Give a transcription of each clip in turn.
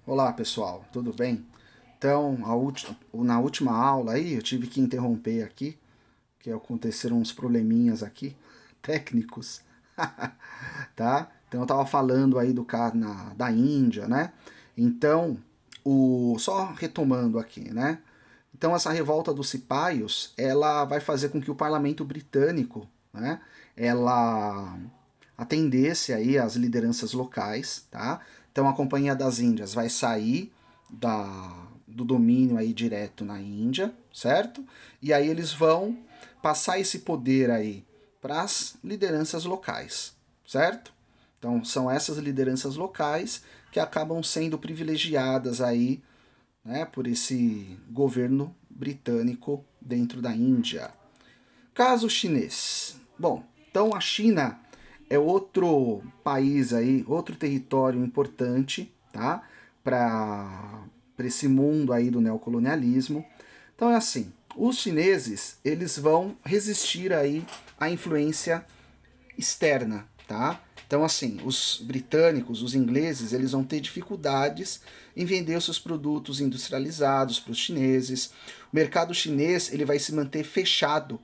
Olá pessoal, tudo bem? Então, na última aula aí eu tive que interromper aqui, que aconteceram uns probleminhas aqui, técnicos, tá? Então eu tava falando aí do caso da Índia, né? Então, só retomando aqui, né? Então essa revolta dos cipaios, ela vai fazer com que o parlamento britânico, né? Ela atendesse aí às lideranças locais, tá? Então a Companhia das Índias vai sair do domínio aí direto na Índia, certo? E aí eles vão passar esse poder aí para as lideranças locais, certo? Então são essas lideranças locais que acabam sendo privilegiadas aí, né, por esse governo britânico dentro da Índia. Caso chinês. Bom, então a China é outro país aí, outro território importante, tá? Para esse mundo aí do neocolonialismo. Então é assim, os chineses, eles vão resistir aí à influência externa, tá? Então assim, os britânicos, os ingleses, eles vão ter dificuldades em vender os seus produtos industrializados para os chineses. O mercado chinês, ele vai se manter fechado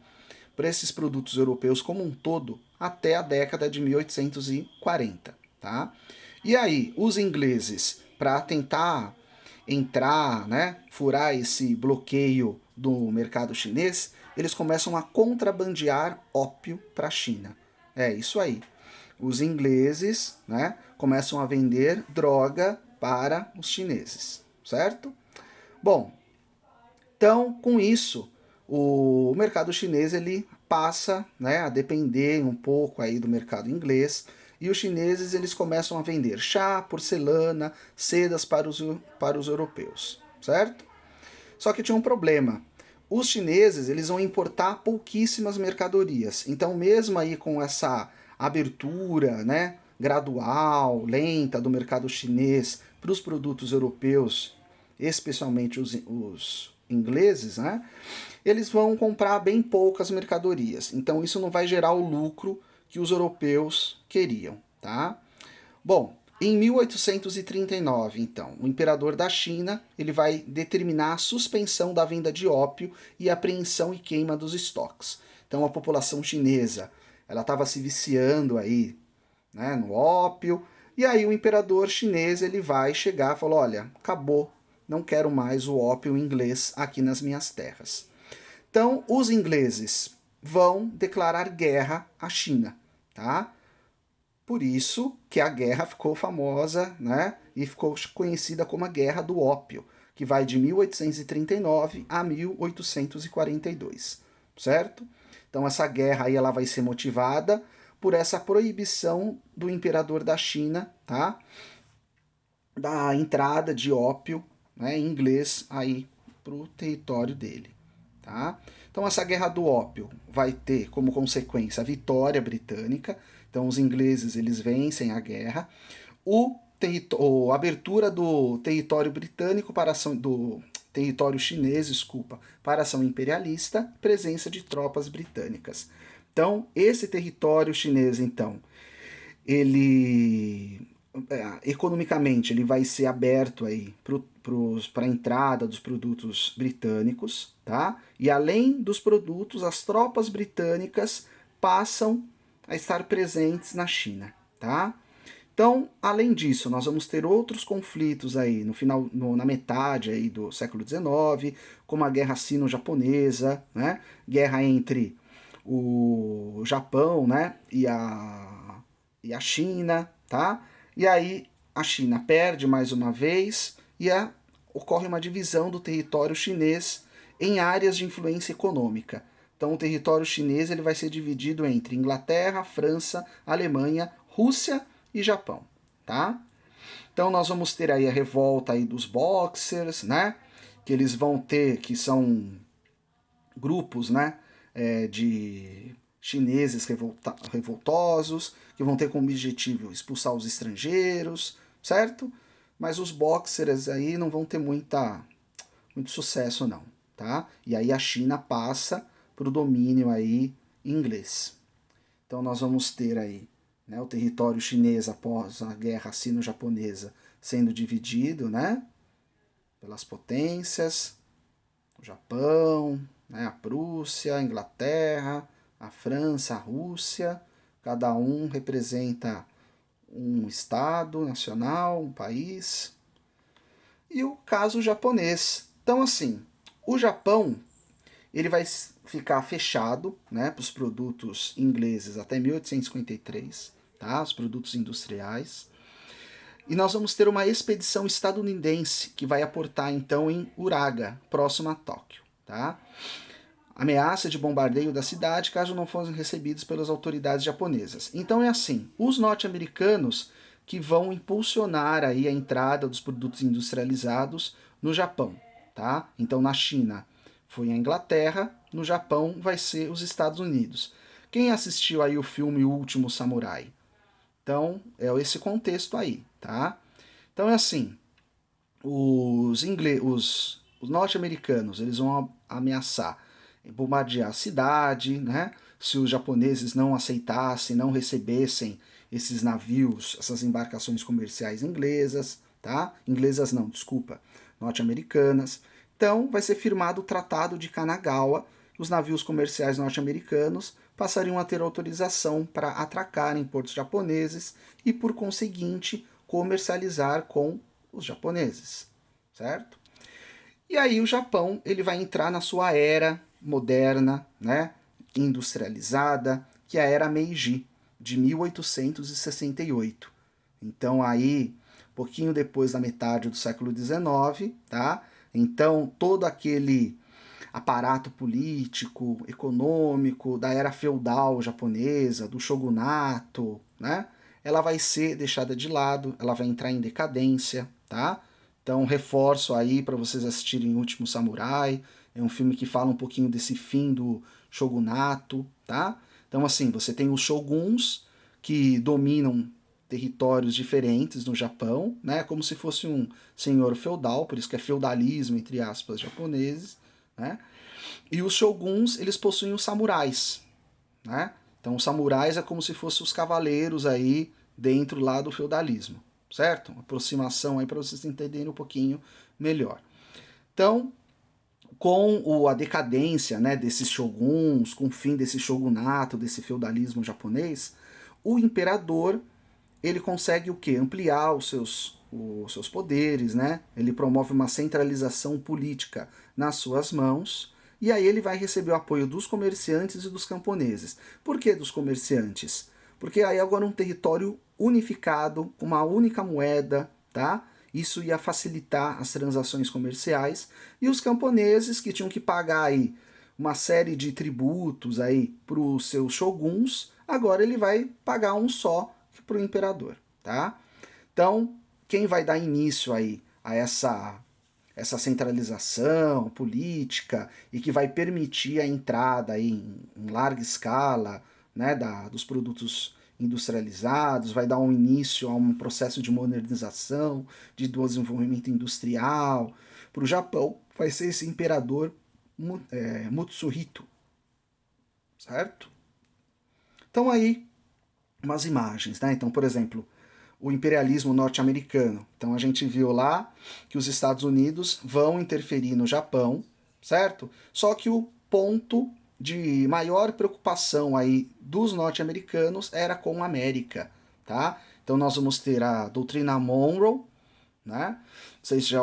para esses produtos europeus como um todo até a década de 1840, tá? E aí, os ingleses, para tentar entrar, né, furar esse bloqueio do mercado chinês, eles começam a contrabandear ópio para a China. É isso aí. Os ingleses, né, começam a vender droga para os chineses, certo? Bom, então, com isso, o mercado chinês ele passa, né, a depender um pouco aí do mercado inglês, e os chineses eles começam a vender chá, porcelana, sedas para os europeus, certo? Só que tinha um problema. Os chineses eles vão importar pouquíssimas mercadorias. Então, mesmo aí com essa abertura, né, gradual, lenta do mercado chinês para os produtos europeus, especialmente os ingleses, né, eles vão comprar bem poucas mercadorias. Então, isso não vai gerar o lucro que os europeus queriam, tá? Bom, em 1839, então, o imperador da China ele vai determinar a suspensão da venda de ópio e apreensão e queima dos estoques. Então, a população chinesa ela estava se viciando aí, né, no ópio. E aí o imperador chinês ele vai chegar e falar: olha, acabou, não quero mais o ópio inglês aqui nas minhas terras. Então, os ingleses vão declarar guerra à China, tá? Por isso que a guerra ficou famosa, né? E ficou conhecida como a Guerra do Ópio, que vai de 1839 a 1842, certo? Então essa guerra aí ela vai ser motivada por essa proibição do imperador da China, tá? Da entrada de ópio, né, inglês aí para o território dele, tá? Então essa guerra do ópio vai ter como consequência a vitória britânica. Então os ingleses eles vencem a guerra. A abertura do território britânico para ação do território chinês, desculpa, para ação imperialista, presença de tropas britânicas. Então esse território chinês, então, ele economicamente ele vai ser aberto aí para a entrada dos produtos britânicos, tá? E além dos produtos, as tropas britânicas passam a estar presentes na China, tá? Então, além disso, nós vamos ter outros conflitos aí no final, na metade aí do século XIX, como a Guerra Sino-Japonesa, né? Guerra entre o Japão, né? E a China, tá? E aí a China perde mais uma vez e ocorre uma divisão do território chinês em áreas de influência econômica. Então o território chinês ele vai ser dividido entre Inglaterra, França, Alemanha, Rússia e Japão, tá? Então nós vamos ter aí a revolta aí dos Boxers, né? Que eles vão ter, que são grupos, né, de chineses revoltosos, que vão ter como objetivo expulsar os estrangeiros, certo? Mas os boxers aí não vão ter muito sucesso não, tá? E aí a China passa para o domínio aí inglês. Então nós vamos ter aí, né, o território chinês após a guerra sino-japonesa sendo dividido, né, pelas potências, o Japão, né, a Prússia, a Inglaterra, a França, a Rússia, cada um representa um estado nacional, um país, e o caso japonês. Então, assim, o Japão ele vai ficar fechado, né, para os produtos ingleses até 1853, tá, os produtos industriais. E nós vamos ter uma expedição estadunidense que vai aportar então em Uraga, próximo a Tóquio, tá? Ameaça de bombardeio da cidade caso não fossem recebidos pelas autoridades japonesas. Então é assim, os norte-americanos que vão impulsionar aí a entrada dos produtos industrializados no Japão, tá? Então na China foi a Inglaterra, no Japão vai ser os Estados Unidos. Quem assistiu aí o filme O Último Samurai? Então é esse contexto aí, tá? Então é assim, os norte-americanos eles vão ameaçar bombardear a cidade, né? Se os japoneses não aceitassem, não recebessem esses navios, essas embarcações comerciais inglesas, tá? Inglesas não, desculpa, norte-americanas. Então vai ser firmado o Tratado de Kanagawa. Os navios comerciais norte-americanos passariam a ter autorização para atracar em portos japoneses e, por conseguinte, comercializar com os japoneses, certo? E aí o Japão ele vai entrar na sua era moderna, né, industrializada, que é a era Meiji, de 1868. Então aí, pouquinho depois da metade do século XIX, tá? Então todo aquele aparato político, econômico da era feudal japonesa, do shogunato, né? Ela vai ser deixada de lado, ela vai entrar em decadência, tá? Então reforço aí para vocês assistirem O Último Samurai, é um filme que fala um pouquinho desse fim do shogunato, tá? Então assim, você tem os shoguns que dominam territórios diferentes no Japão, né? Como se fosse um senhor feudal, por isso que é feudalismo entre aspas japoneses, né? E os shoguns, eles possuem os samurais, né? Então os samurais é como se fossem os cavaleiros aí dentro lá do feudalismo, certo? Uma aproximação aí para vocês entenderem um pouquinho melhor. Então, com a decadência, né, desses shoguns, com o fim desse shogunato, desse feudalismo japonês, o imperador ele consegue o quê? Ampliar os seus poderes, né? Ele promove uma centralização política nas suas mãos, e aí ele vai receber o apoio dos comerciantes e dos camponeses. Por que dos comerciantes? Porque aí agora um território unificado, com uma única moeda, tá? Isso ia facilitar as transações comerciais, e os camponeses que tinham que pagar aí uma série de tributos aí para os seus shoguns, agora ele vai pagar um só para o imperador, tá? Então, quem vai dar início aí a essa centralização política e que vai permitir a entrada aí em larga escala, né, dos produtos industrializados, vai dar um início a um processo de modernização, de desenvolvimento industrial. Para o Japão, vai ser esse imperador Mutsuhito, certo? Então aí, umas imagens, né? Então, por exemplo, o imperialismo norte-americano. Então a gente viu lá que os Estados Unidos vão interferir no Japão, certo? Só que o ponto de maior preocupação aí dos norte-americanos era com a América, tá? Então nós vamos ter a doutrina Monroe, né? Vocês já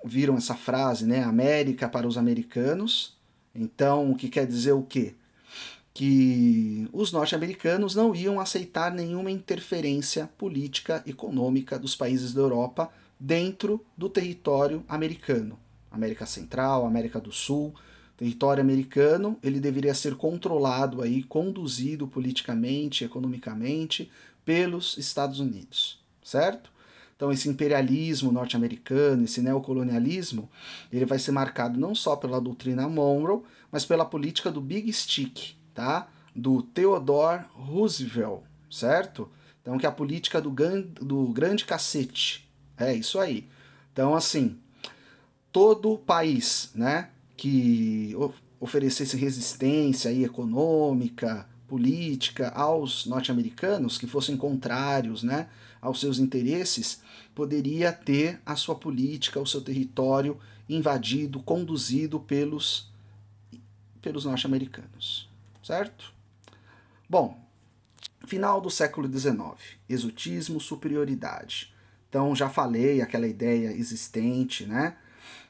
viram essa frase, né? América para os americanos. Então, o que quer dizer o quê? Que os norte-americanos não iam aceitar nenhuma interferência política econômica dos países da Europa dentro do território americano. América Central, América do Sul, território americano, ele deveria ser controlado aí, conduzido politicamente, economicamente pelos Estados Unidos, certo? Então esse imperialismo norte-americano, esse neocolonialismo, ele vai ser marcado não só pela doutrina Monroe, mas pela política do Big Stick, tá? Do Theodore Roosevelt, certo? Então que é a política do grande cacete. É isso aí. Então assim, todo país, né, que oferecesse resistência aí econômica, política aos norte-americanos que fossem contrários, né, aos seus interesses, poderia ter a sua política, o seu território invadido, conduzido pelos norte-americanos, certo? Bom, final do século XIX, exotismo, superioridade. Então já falei aquela ideia existente, né?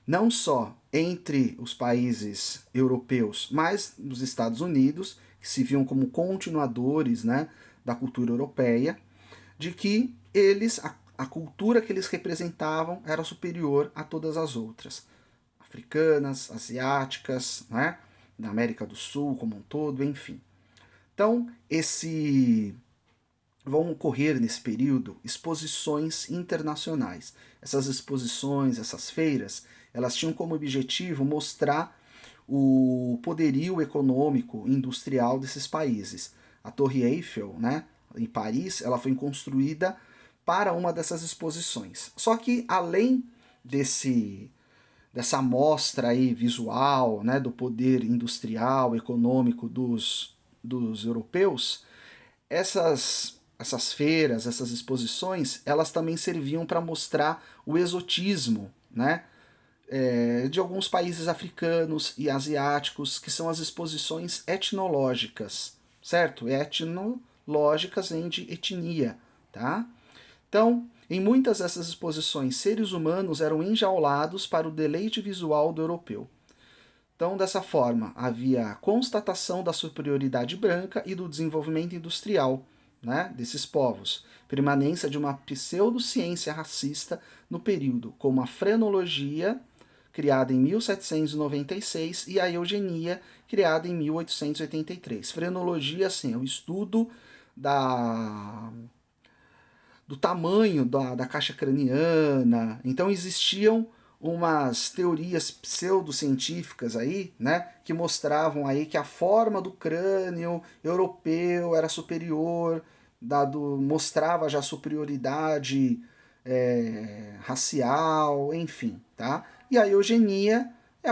Não só entre os países europeus, mas nos Estados Unidos, que se viam como continuadores, né, da cultura europeia, de que a cultura que eles representavam era superior a todas as outras, africanas, asiáticas, né, da América do Sul como um todo, enfim. Então, vão ocorrer nesse período exposições internacionais. Essas exposições, essas feiras, elas tinham como objetivo mostrar o poderio econômico e industrial desses países. A Torre Eiffel, né, em Paris, ela foi construída para uma dessas exposições. Só que além dessa amostra aí visual, né, do poder industrial, econômico dos europeus, essas feiras, essas exposições, elas também serviam para mostrar o exotismo, né, de alguns países africanos e asiáticos, que são as exposições etnológicas, certo? Etnológicas vem de etnia, tá? Então, em muitas dessas exposições, seres humanos eram enjaulados para o deleite visual do europeu. Então, dessa forma, havia a constatação da superioridade branca e do desenvolvimento industrial, né, desses povos, permanência de uma pseudociência racista no período, como a frenologia, criada em 1796, e a eugenia, criada em 1883. Frenologia, assim, é o estudo do tamanho da caixa craniana. Então existiam umas teorias pseudocientíficas aí, né, que mostravam aí que a forma do crânio europeu era superior, mostrava já superioridade racial, enfim, tá? E a eugenia é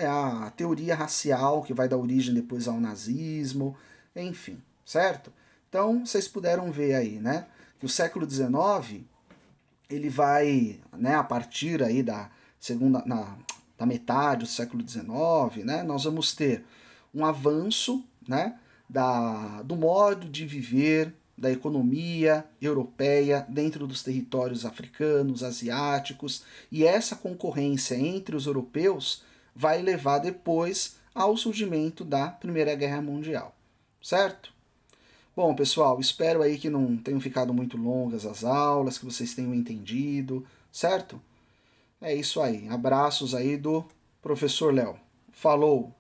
a teoria racial que vai dar origem depois ao nazismo, enfim, certo? Então vocês puderam ver aí, né, que o século XIX ele vai, né, a partir aí da metade do século XIX, né, nós vamos ter um avanço, né, do modo de viver da economia europeia dentro dos territórios africanos, asiáticos, e essa concorrência entre os europeus vai levar depois ao surgimento da Primeira Guerra Mundial, certo? Bom, pessoal, espero aí que não tenham ficado muito longas as aulas, que vocês tenham entendido, certo? É isso aí. Abraços aí do professor Léo. Falou!